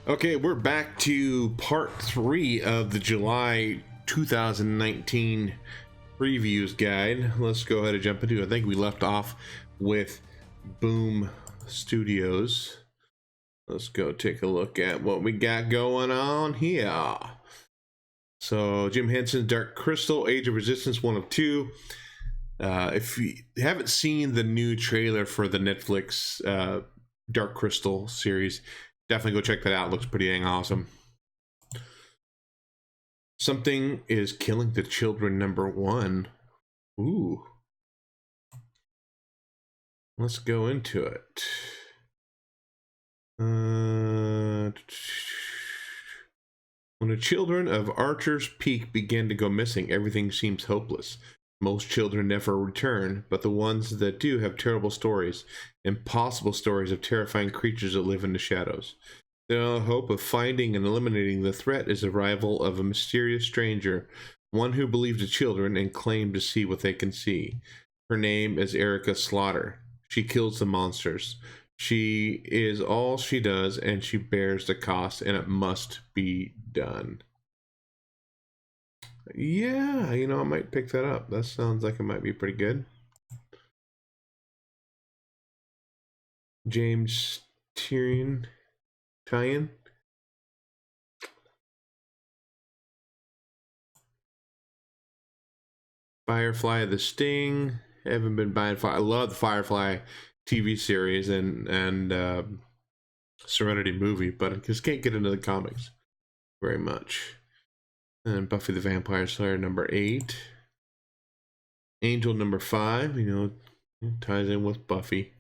Okay, we're back to part 3 of the July 2019 previews guide. Let's go ahead and jump into it. I think we left off with Boom Studios. Let's go take a look at what we got going on here. So, Jim Henson's Dark Crystal, Age of Resistance 1 of 2. If you haven't seen the new trailer for the Netflix Dark Crystal series, definitely go check that out. Looks pretty dang awesome. Something is killing the children, #1. Ooh. Let's go into it. When the children of Archer's Peak begin to go missing, everything seems hopeless. Most children never return, but the ones that do have terrible stories, impossible stories of terrifying creatures that live in the shadows. The only hope of finding and eliminating the threat is the arrival of a mysterious stranger, one who believes the children and claimed to see what they can see. Her name is Erica Slaughter. She kills the monsters. She is all she does, and she bears the cost, and it must be done. Yeah, I might pick that up. That sounds like it might be pretty good. James Tyrion. Firefly the Sting. Haven't been buying I love the Firefly TV series and Serenity movie, but I just can't get into the comics very much. And Buffy the Vampire Slayer #8. Angel #5, ties in with Buffy.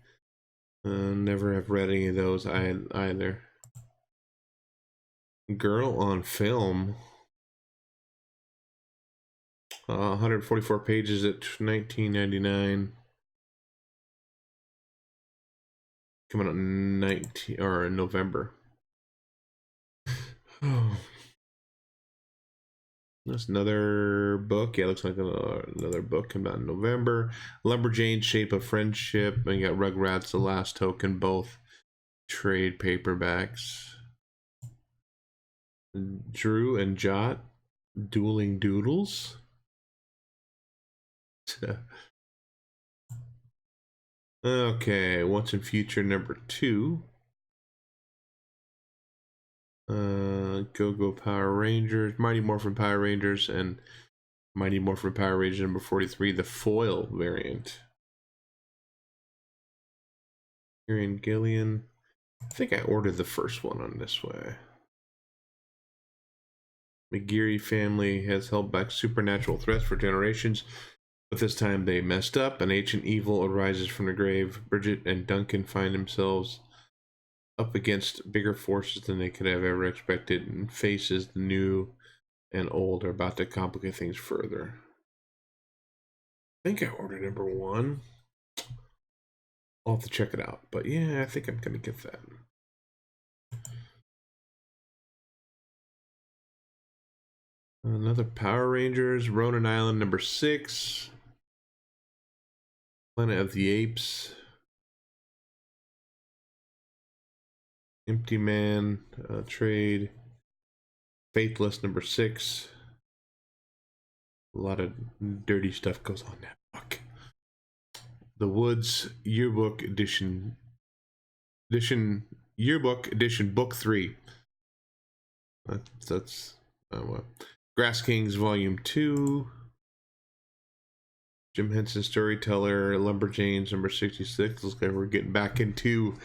Never have read any of those either. Girl on Film. 144 pages at $19.99. Coming out in November. Oh. That's another book. Yeah, it looks like another book coming out in November. Lumberjane, Shape of Friendship. And you got Rugrats, The Last Token, both trade paperbacks. Drew and Jot, Dueling Doodles. Okay, Once and Future #2. Go Power Rangers, Mighty Morphin Power Rangers, and Mighty Morphin Power Rangers #43, the foil variant. Kieran Gillian. I think I ordered the first one on this way. McGeary family has held back supernatural threats for generations, but this time they messed up. An ancient evil arises from the grave. Bridget and Duncan find themselves up against bigger forces than they could have ever expected, and faces the new and old are about to complicate things further. I think I ordered #1. I'll have to check it out, but yeah, I think I'm gonna get that. Another Power Rangers, Ronan Island #6. Planet of the Apes. Empty Man, trade. Faithless #6. A lot of dirty stuff goes on that book. The Woods Yearbook Edition Yearbook Edition Book 3. That's Grass Kings Volume 2. Jim Henson Storyteller, Lumberjanes #66. Looks like we're getting back into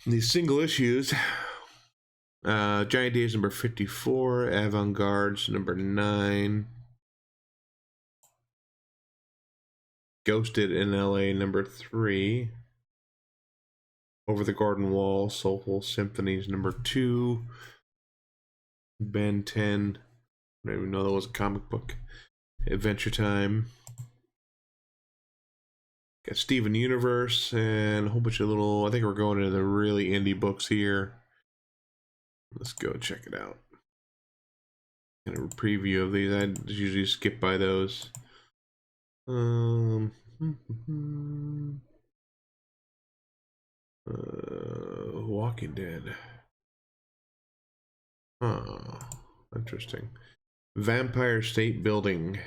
these single issues. Giant Days #54. Avant-Gardes #9. Ghosted in LA #3. Over the Garden Wall, Soulful Symphonies #2. Ben 10. I don't even know that was a comic book. Adventure Time. Got Steven Universe and a whole bunch of little, I think we're going into the really indie books here. Let's go check it out. Kind of a preview of these. I usually skip by those. Walking Dead. Oh, interesting. Vampire State Building.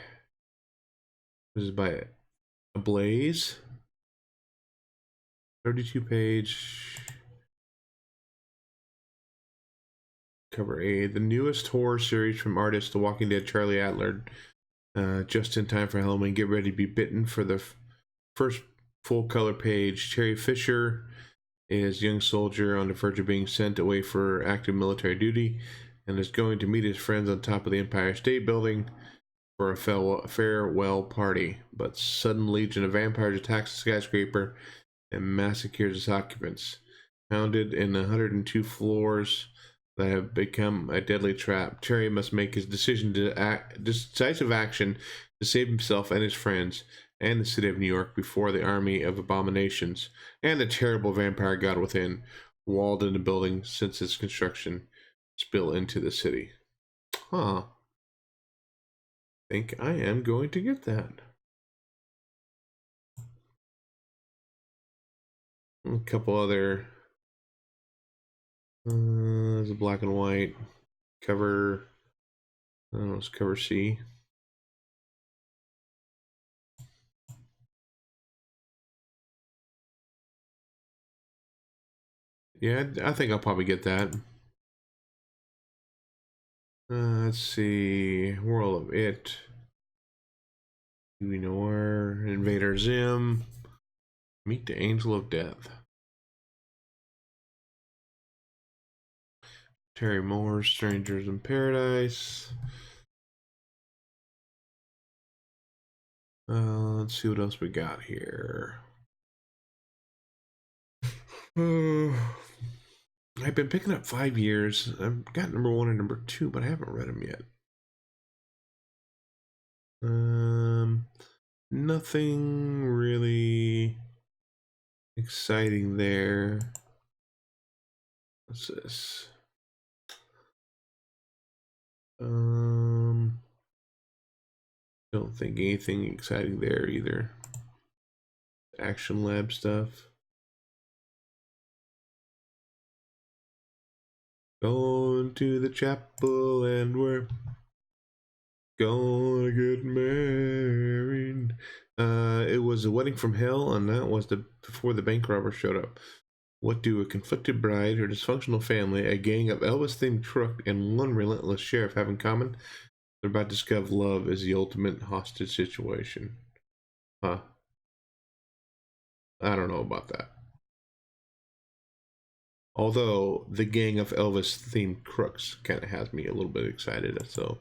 This is by Ablaze. 32 page. Cover A. The newest horror series from artist The Walking Dead Charlie Adler. Just in time for Halloween. Get ready to be bitten for the first full color page. Terry Fisher is a young soldier on the verge of being sent away for active military duty and is going to meet his friends on top of the Empire State Building for a farewell party. But sudden legion of vampires attacks the skyscraper and massacres its occupants. Founded in 102 floors that have become a deadly trap, Terry must make his decisive action to save himself and his friends and the city of New York before the army of abominations and the terrible vampire god within, walled in the building since its construction, spill into the city. Huh. Think I am going to get that. A couple other. There's a black and white cover. I don't know, it's cover C. Yeah, I think I'll probably get that. Let's see. World of It. Noir. Invader Zim. Meet the Angel of Death. Terry Moore. Strangers in Paradise. Let's see what else we got here. I've been picking up 5 years. I've got number 1 and number 2, but I haven't read them yet. Nothing really exciting there. What's this? Don't think anything exciting there either. Action Lab stuff. Going to the chapel and we're gonna get married. It was A Wedding from Hell, and that was before the bank robber showed up. What do a conflicted bride, her dysfunctional family, a gang of Elvis-themed crook, and one relentless sheriff have in common? They're about to discover love is the ultimate hostage situation. Huh. I don't know about that. Although the gang of Elvis-themed crooks kind of has me a little bit excited, so.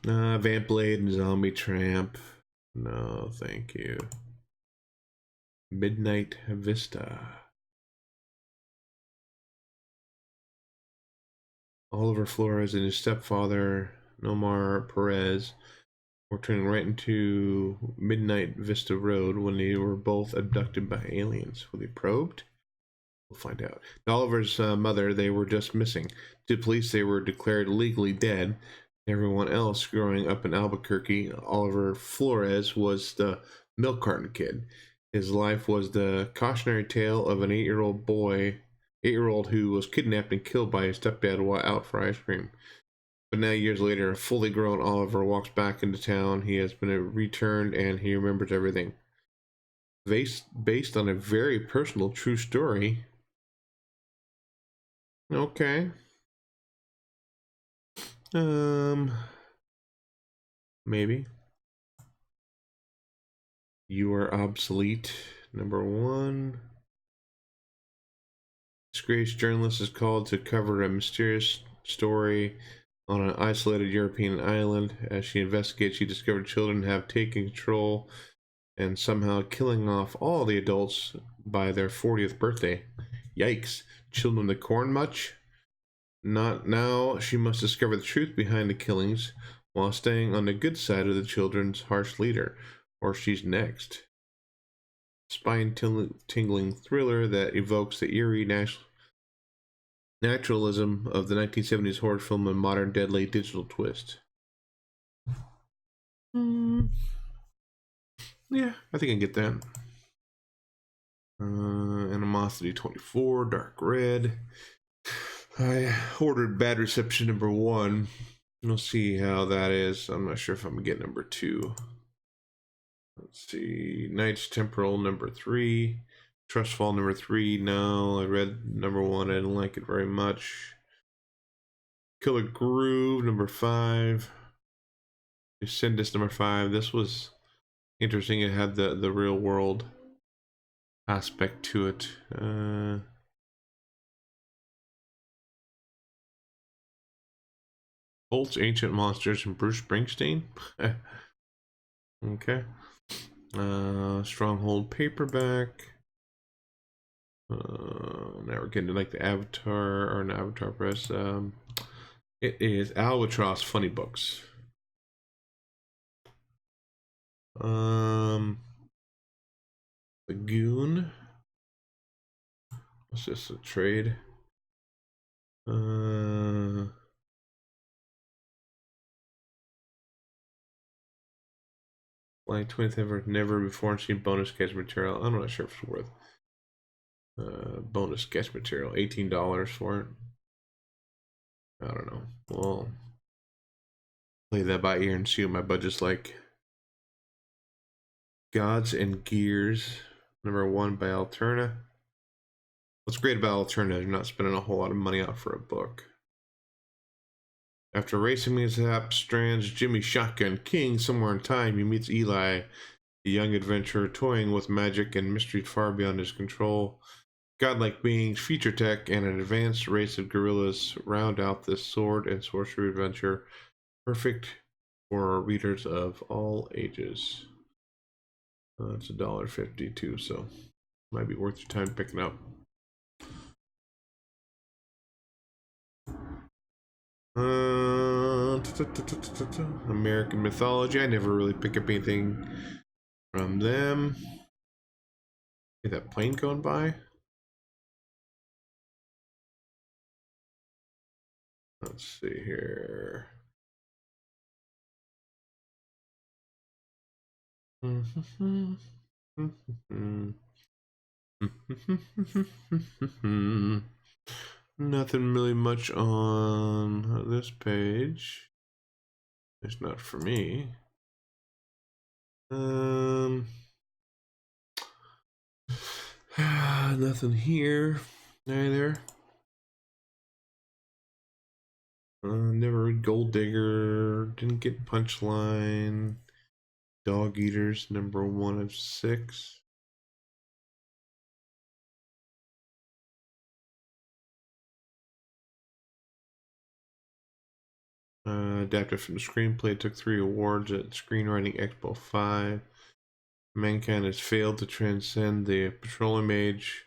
Vamp Blade and Zombie Tramp. No, thank you. Midnight Vista. Oliver Flores and his stepfather, Nomar Perez, were turning right into Midnight Vista Road when they were both abducted by aliens. Were they probed? We'll find out. Oliver's mother, they were just missing. To police, they were declared legally dead. Everyone else growing up in Albuquerque, Oliver Flores was the milk carton kid. His life was the cautionary tale of an 8-year-old who was kidnapped and killed by his stepdad while out for ice cream. But now, years later, a fully grown Oliver walks back into town. He has been returned and he remembers everything. Based on a very personal, true story. Okay. Maybe. You Are Obsolete, number 1. Disgraced journalist is called to cover a mysterious story on an isolated European island. As she investigates, she discovered children have taken control and somehow killing off all the adults by their 40th birthday. Yikes. Children of the Corn much? Not now. She must discover the truth behind the killings while staying on the good side of the children's harsh leader, or she's next. Spine-tingling thriller that evokes the eerie naturalism of the 1970s horror film and modern deadly digital twist. Yeah, I think I can get that. Animosity 24, Dark Red. I ordered Bad Reception #1. We'll see how that is. I'm not sure if I'm gonna get #2. Let's see. Knights Temporal #3. Trustfall #3. No, I read #1. I didn't like it very much. Killer Groove #5. Descendus #5. This was interesting. It had the real world aspect to it. Bolts, Ancient Monsters, and Bruce Springsteen. Okay. Stronghold paperback. Now we're getting to like the Avatar or an Avatar Press. It is Albatross Funny Books. Lagoon. What's this? A trade? Like 20th ever, never before seen bonus sketch material. I'm not sure if it's worth bonus sketch material. $18 for it. I don't know. Well, play that by ear and see what my budget's like. Gods and Gears #1 by Alterna. What's great about Alterna is you're not spending a whole lot of money out for a book. After racing mishap strands Jimmy Shotgun King somewhere in time, he meets Eli, a young adventurer toying with magic and mystery far beyond his control. Godlike beings, feature tech, and an advanced race of gorillas round out this sword and sorcery adventure, perfect for readers of all ages. It's $1.50 too, so might be worth your time picking up. American Mythology. I never really pick up anything from them. Is that plane going by? Let's see here. Nothing really much on this page. It's not for me. Nothing here either. Never read Gold Digger. Didn't get Punchline. Dog Eaters #1 of 6. Adapted from the screenplay, took 3 awards at Screenwriting Expo 5. Mankind has failed to transcend the petroleum age.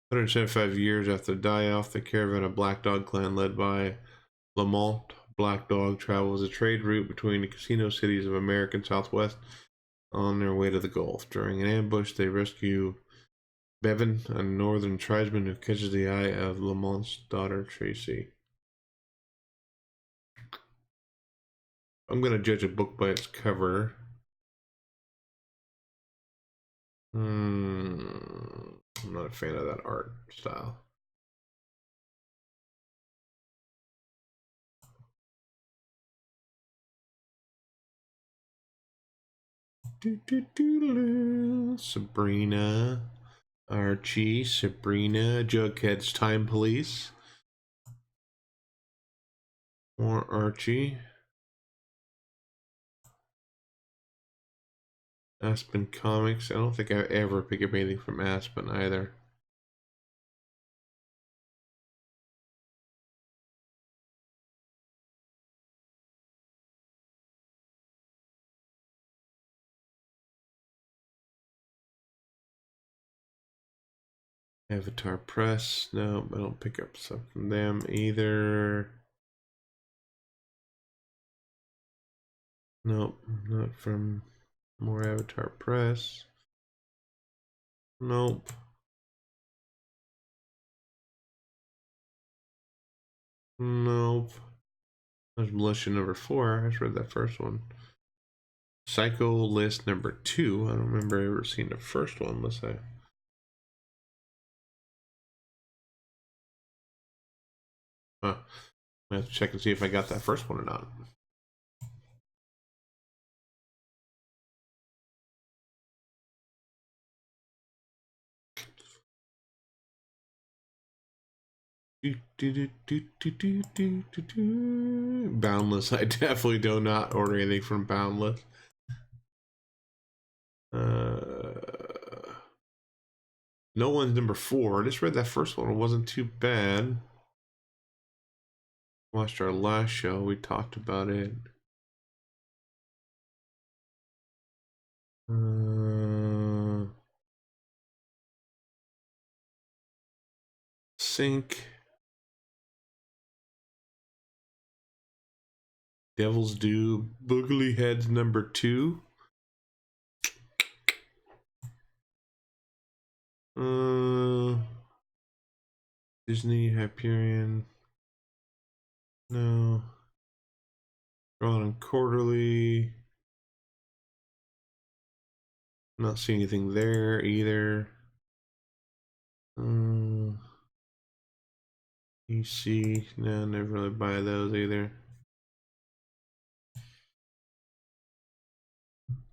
175 years after the die-off, the caravan of Black Dog clan led by Lamont Black Dog travels a trade route between the casino cities of American Southwest on their way to the Gulf. During an ambush, they rescue Bevan, a northern tribesman who catches the eye of Lamont's daughter, Tracy. I'm going to judge a book by its cover. I'm not a fan of that art style. Sabrina, Archie, Sabrina, Jughead's Time Police. More Archie. Aspen Comics. I don't think I ever pick up anything from Aspen either. Avatar Press. No, I don't pick up stuff from them either. Nope, not from more Avatar Press. Nope. Nope. There's Militia #4. I just read that first one. Psycho List #2. I don't remember ever seeing the first one unless I Huh. I have to check and see if I got that first one or not. Boundless. I definitely do not order anything from Boundless. No One's number 4. I just read that first one. It wasn't too bad. Watched our last show. We talked about it. Sync. Devil's Due. Boogly Heads number 2. Disney, Hyperion. No. Drawn and Quarterly. Not seeing anything there either. EC. No, never really buy those either.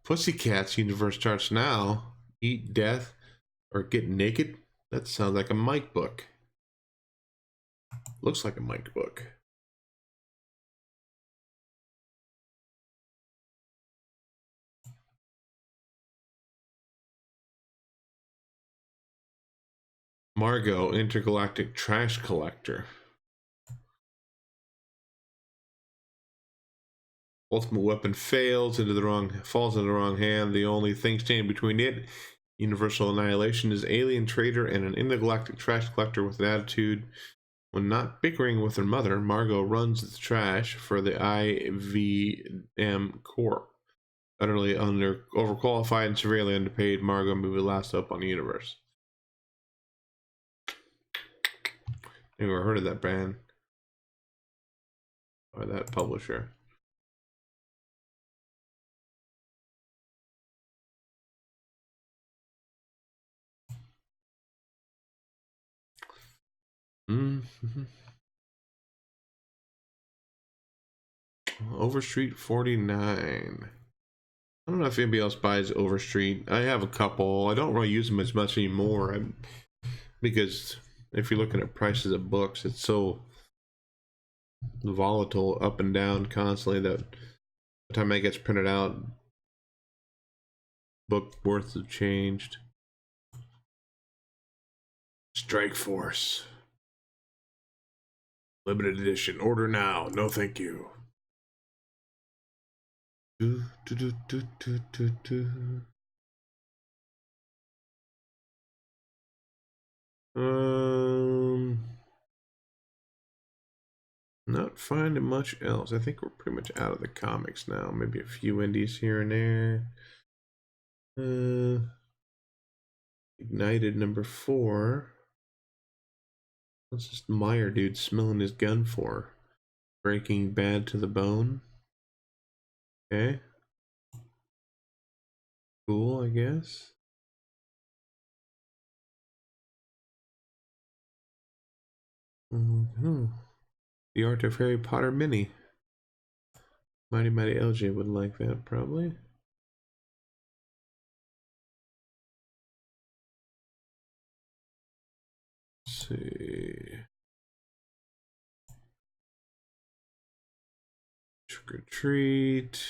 Pussycats Universe starts now. Eat Death or Get Naked. That sounds like a Mike book. Looks like a Mike book. Margot, Intergalactic Trash Collector. Ultimate Weapon falls into the wrong hand. The only thing standing between it, Universal Annihilation, is alien trader and an intergalactic trash collector with an attitude. When not bickering with her mother, Margot runs the trash for the IVM Corp. Utterly overqualified and severely underpaid, Margot may be last up on the universe. Never heard of that band or that publisher. Overstreet 49. I don't know if anybody else buys Overstreet. I have a couple. I don't really use them as much anymore because if you're looking at prices of books, it's so volatile up and down constantly that by the time it gets printed out, book worths have changed. Strike Force. Limited edition. Order now. No thank you. Not finding much else. I think we're pretty much out of the comics now. Maybe a few indies here and there. Ignited number 4. What's this Meyer dude smelling his gun for? Breaking Bad to the Bone. Okay. Cool, I guess. The Art of Harry Potter mini. Mighty LJ would like that, probably. Let's see. Trick or Treat.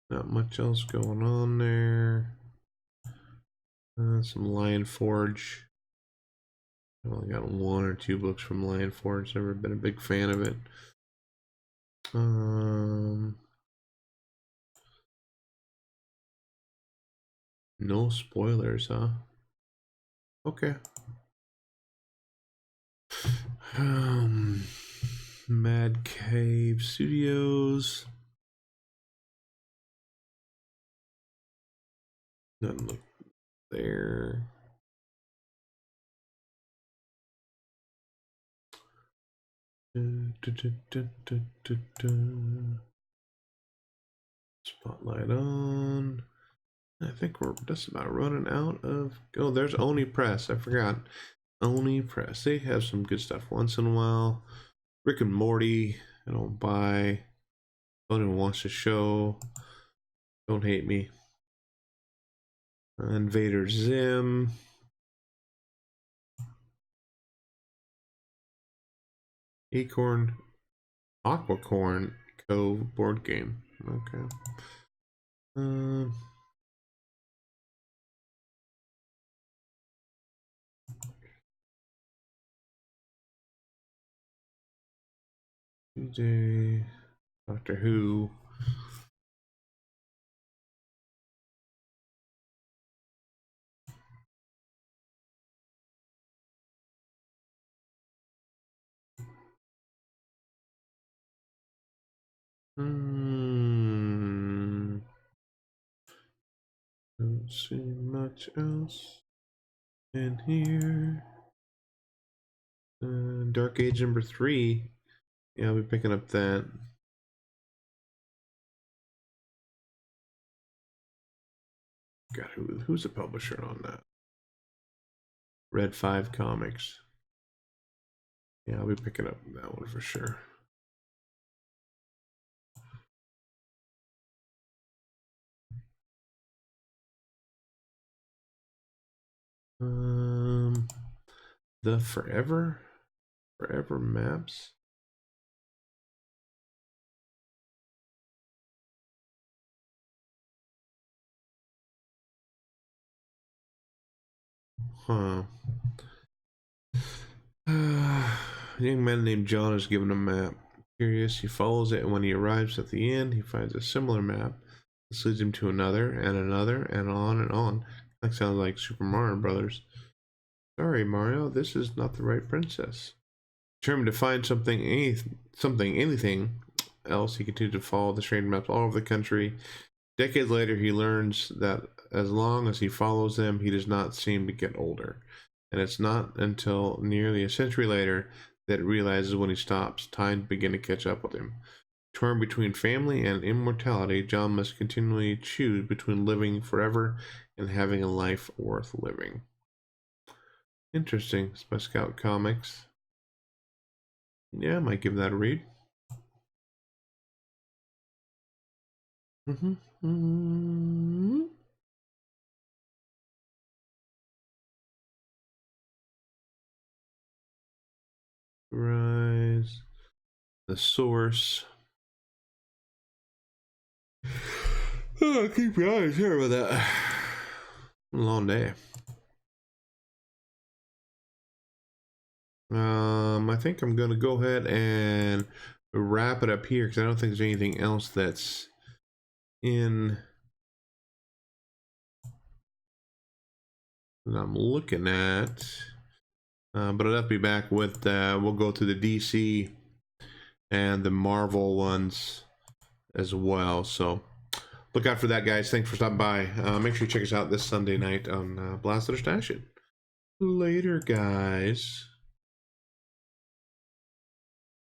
Not much else going on there. Some Lion Forge. I've only got 1 or 2 books from Lion Forge. Never been a big fan of it. No spoilers, huh? Okay. Mad Cave Studios. Nothing look there. Spotlight on. I think we're just about running out of. Oh, there's Oni Press. I forgot. Oni Press. They have some good stuff once in a while. Rick and Morty. I don't buy. No one wants to show. Don't hate me. Invader Zim. Acorn. Aquacorn Cove board game. Okay. DJ, Doctor Who. Don't see much else in here. Dark Age number 3. Yeah, I'll be picking up that. God, who's the publisher on that? Red 5 Comics. Yeah, I'll be picking up that one for sure. The Forever Maps. Huh. A young man named John is given a map. Curious, he follows it, and when he arrives at the end, he finds a similar map. This leads him to another, and another, and on and on. That sounds like Super Mario Brothers. Sorry, Mario, this is not the right princess. Determined to find anything else, he continued to follow the strange maps all over the country. Decades later, he learns that as long as he follows them, he does not seem to get older. And it's not until nearly a century later that he realizes when he stops, time begins to catch up with him. Torn between family and immortality, John must continually choose between living forever and having a life worth living. Interesting. Spy Scout Comics. Yeah, I might give that a read. Rise. The Source. Oh, keep your eyes here with that. A long day. I think I'm gonna go ahead and wrap it up here because I don't think there's anything else that's in that I'm looking at. But I'll have to be back with we'll go through the DC and the Marvel ones as well. So look out for that, guys. Thanks for stopping by. Make sure you check us out this Sunday night on Blast It or Stash It. Later, guys.